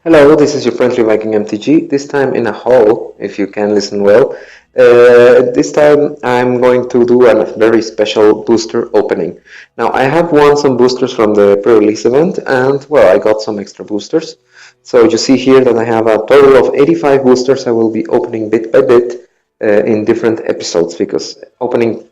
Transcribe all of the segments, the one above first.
Hello, this is your friendly Viking MTG, this time in a haul, if you can listen well. This time I'm going to do a very special booster opening. Now, I have won some boosters from the pre-release event, and well, I got some extra boosters. So you see here that I have a total of 85 boosters I will be opening bit by bit in different episodes, because opening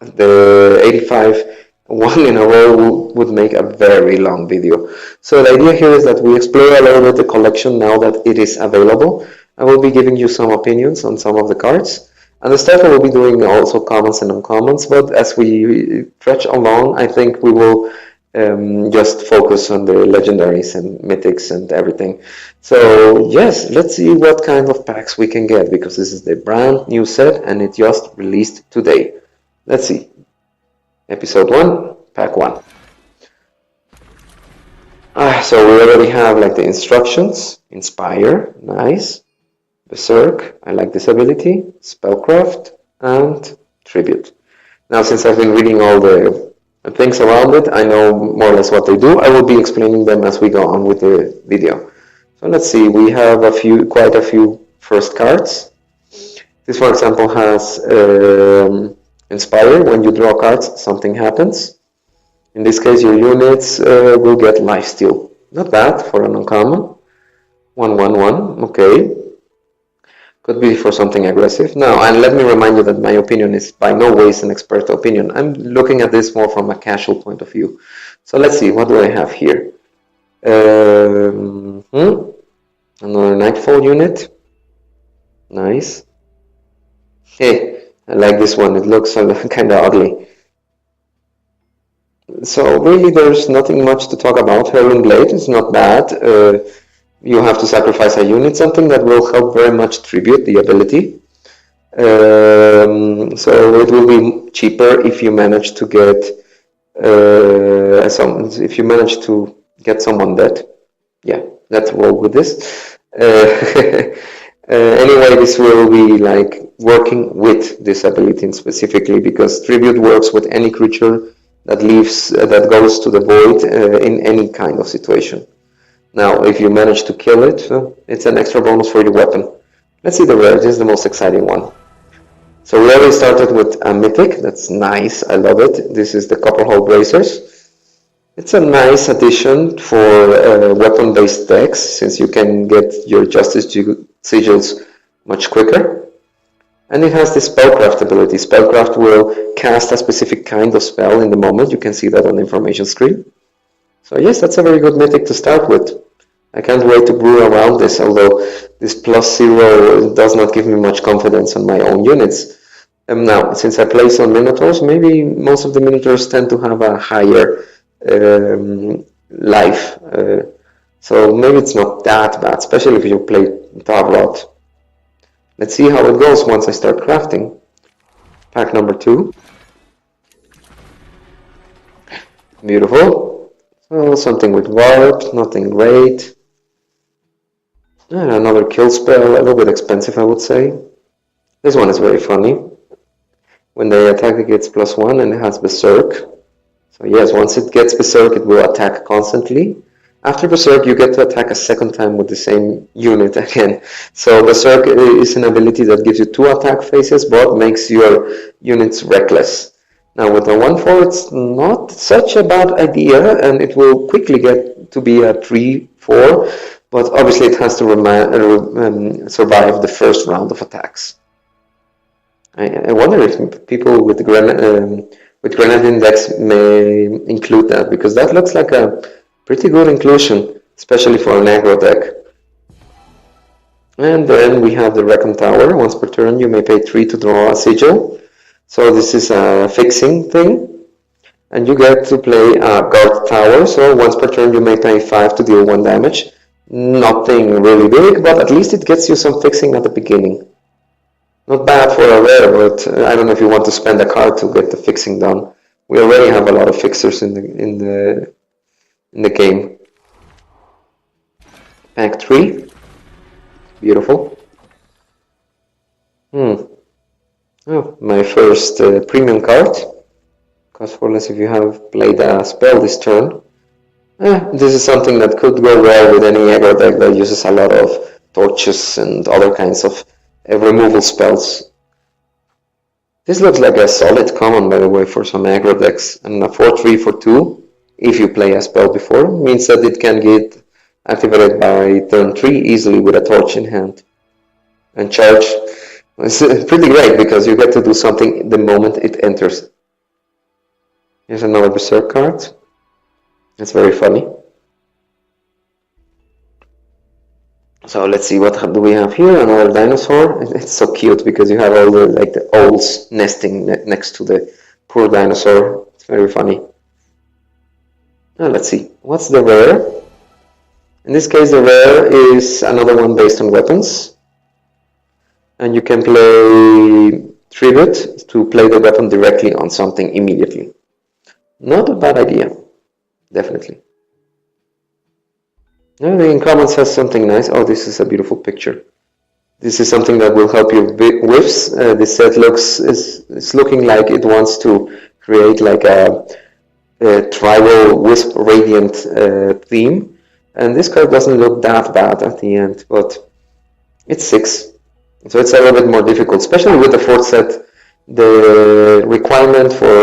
the 85 one in a row would make a very long video. So the idea here is that we explore a little bit the collection now that it is available. I will be giving you some opinions on some of the cards. And the start I will be doing also commons and uncommons, but as we stretch along, I think we will just focus on the legendaries and mythics and everything. So yes, let's see what kind of packs we can get, because this is the brand new set and it just released today. Let's see. Episode 1, Pack 1. So we already have like the instructions. Inspire, nice. Berserk, I like this ability. Spellcraft, and Tribute. Now, since I've been reading all the things around it, I know more or less what they do. I will be explaining them as we go on with the video. So let's see, we have quite a few first cards. This, for example, has Inspire. When you draw cards, something happens. In this case, your units will get lifesteal. Not bad for an uncommon. 1/1/1, okay. Could be for something aggressive. Now, and let me remind you that my opinion is by no ways an expert opinion. I'm looking at this more from a casual point of view. So let's see, what do I have here? Another Nightfall unit. Nice. Hey. I like this one, it looks kind of ugly. So really there's nothing much to talk about. Hurling Blade is not bad. You have to sacrifice a unit, something that will help very much tribute the ability. So it will be cheaper if you manage to get someone dead. Yeah, let's roll with this. Anyway, this will be like working with this ability specifically, because tribute works with any creature that goes to the void in any kind of situation. Now, if you manage to kill it, it's an extra bonus for your weapon. Let's see the rare. This is the most exciting one. So we already started with a mythic. That's nice. I love it. This is the Copperhold Bracers. It's a nice addition for weapon-based decks, since you can get your Justice Sigils much quicker. And it has the Spellcraft ability. Spellcraft will cast a specific kind of spell in the moment. You can see that on the information screen. So yes, that's a very good mythic to start with. I can't wait to brew around this, although this +0 does not give me much confidence on my own units. Now, since I play some Minotaurs, maybe most of the Minotaurs tend to have a higher life. So maybe it's not that bad, especially if you play Tavrot. Let's see how it goes once I start crafting. Pack number 2. Beautiful. So something with Warp, nothing great. And another kill spell, a little bit expensive I would say. This one is very funny. When they attack it gets +1 and it has Berserk. So yes, once it gets Berserk it will attack constantly. After Berserk you get to attack a second time with the same unit again. So Berserk is an ability that gives you 2 attack phases but makes your units reckless. Now with the 1/4 it's not such a bad idea, and it will quickly get to be a 3/4, but obviously it has to survive the first round of attacks. I wonder if people with Grenadine decks may include that, because that looks like a pretty good inclusion, especially for an aggro deck. And then we have the Recon Tower. Once per turn you may pay 3 to draw a sigil. So this is a fixing thing. And you get to play a Guard Tower, so once per turn you may pay 5 to deal 1 damage. Nothing really big, but at least it gets you some fixing at the beginning. Not bad for a rare, but I don't know if you want to spend a card to get the fixing done. We already have a lot of fixers in the game. Pack 3. Beautiful. Oh, my first premium card. Cost 4 less if you have played a spell this turn. This is something that could go well with any aggro deck that uses a lot of torches and other kinds of removal spells. This looks like a solid common, by the way, for some aggro decks. And a 4/3 for 2, if you play a spell before, means that it can get activated by turn 3 easily with a torch in hand. And charge is pretty great because you get to do something the moment it enters. Here's another Berserk card. It's very funny. So let's see, what do we have here? Another dinosaur. It's so cute because you have all the owls nesting next to the poor dinosaur. It's very funny. Now let's see, what's the rare? In this case, the rare is another one based on weapons. And you can play Tribute to play the weapon directly on something immediately. Not a bad idea, definitely. Now the Incommons has something nice. Oh, this is a beautiful picture. This is something that will help you with whiffs. This set is looking like it wants to create like a tribal wisp radiant theme. And this card doesn't look that bad at the end, but it's 6. So it's a little bit more difficult, especially with the 4th set. The requirement for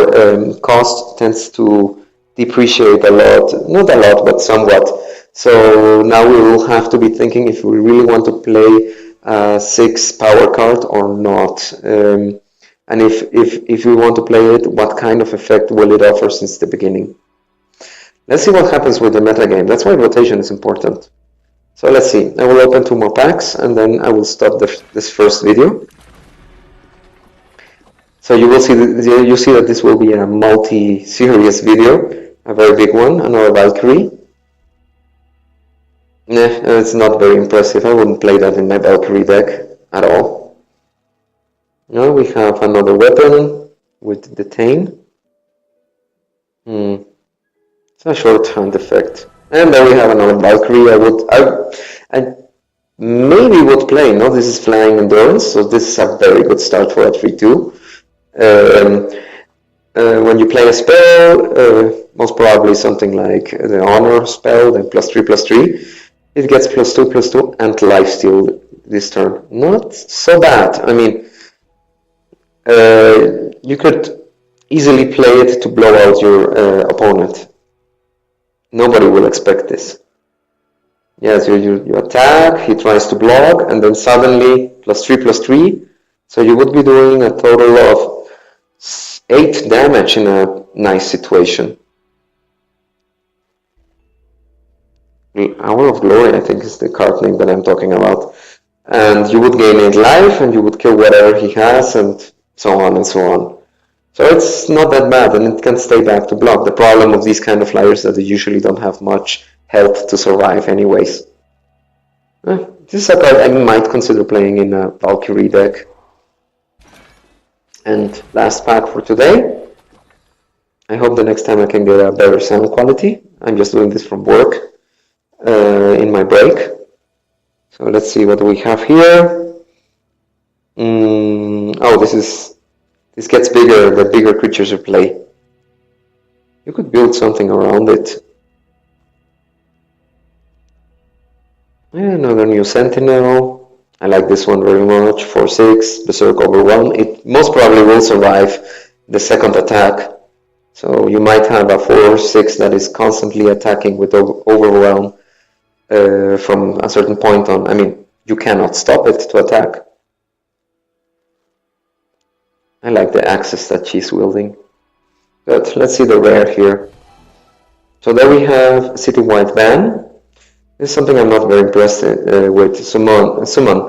cost tends to depreciate a lot. Not a lot, but somewhat. So now we will have to be thinking if we really want to play a 6 power card or not. And if we want to play it, what kind of effect will it offer since the beginning? Let's see what happens with the metagame. That's why rotation is important. So let's see. I will open 2 more packs and then I will stop this first video. So you will see that this will be a multi-series video, a very big one. Another Valkyrie. Nah, it's not very impressive. I wouldn't play that in my Valkyrie deck at all. Now we have another weapon with Detain. It's a short-hand effect. And then we have another Valkyrie. I maybe would play. No, this is Flying Endurance, so this is a very good start for a 3/2. When you play a spell, most probably something like the Honor spell, then +3/+3, it gets +2/+2 and lifesteal this turn. Not so bad. I mean, you could easily play it to blow out your opponent. Nobody will expect this. Yes, you attack, he tries to block, and then suddenly +3/+3. So you would be doing a total of 8 damage in a nice situation. Hour of Glory, I think, is the card name that I'm talking about. And you would gain 8 life, and you would kill whatever he has, and so on and so on. So it's not that bad, and it can stay back to block. The problem of these kind of flyers is that they usually don't have much health to survive anyways. This is a card I might consider playing in a Valkyrie deck. And last pack for today. I hope the next time I can get a better sound quality. I'm just doing this from work in my break. So let's see what we have here. Oh, this gets bigger the bigger creatures you play. You could build something around it. Another new Sentinel. I like this one very much. 4/6, Berserk Overwhelm. It most probably will survive the second attack. So you might have a 4/6 that is constantly attacking with Overwhelm from a certain point on. I mean, you cannot stop it to attack. I like the axes that she's wielding. But let's see the rare here. So there we have Citywide Ban. This is something I'm not very impressed with. Summon.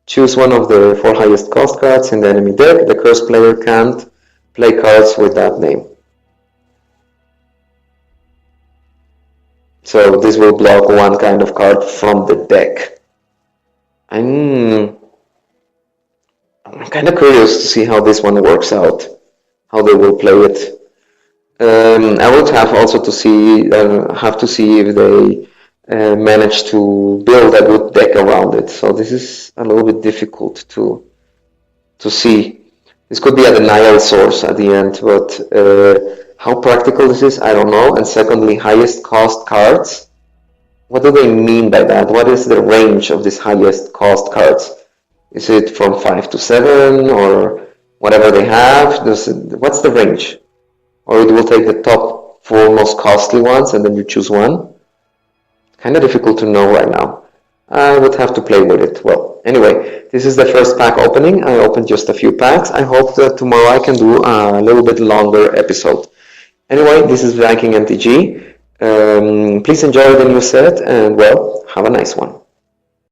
Choose one of the 4 highest cost cards in the enemy deck. The cursed player can't play cards with that name. So this will block one kind of card from the deck. I'm kind of curious to see how this one works out, how they will play it. I would have also to see if they manage to build a good deck around it. So this is a little bit difficult to see. This could be a denial source at the end, but How practical this is, I don't know. And secondly, highest cost cards. What do they mean by that? What is the range of these highest cost cards? Is it from 5 to 7 or whatever they have? What's the range? Or it will take the top 4 most costly ones and then you choose one? Kind of difficult to know right now. I would have to play with it. Well, anyway, this is the first pack opening. I opened just a few packs. I hope that tomorrow I can do a little bit longer episode. Anyway, this is Ranking MTG. Please enjoy the new set and, well, have a nice one.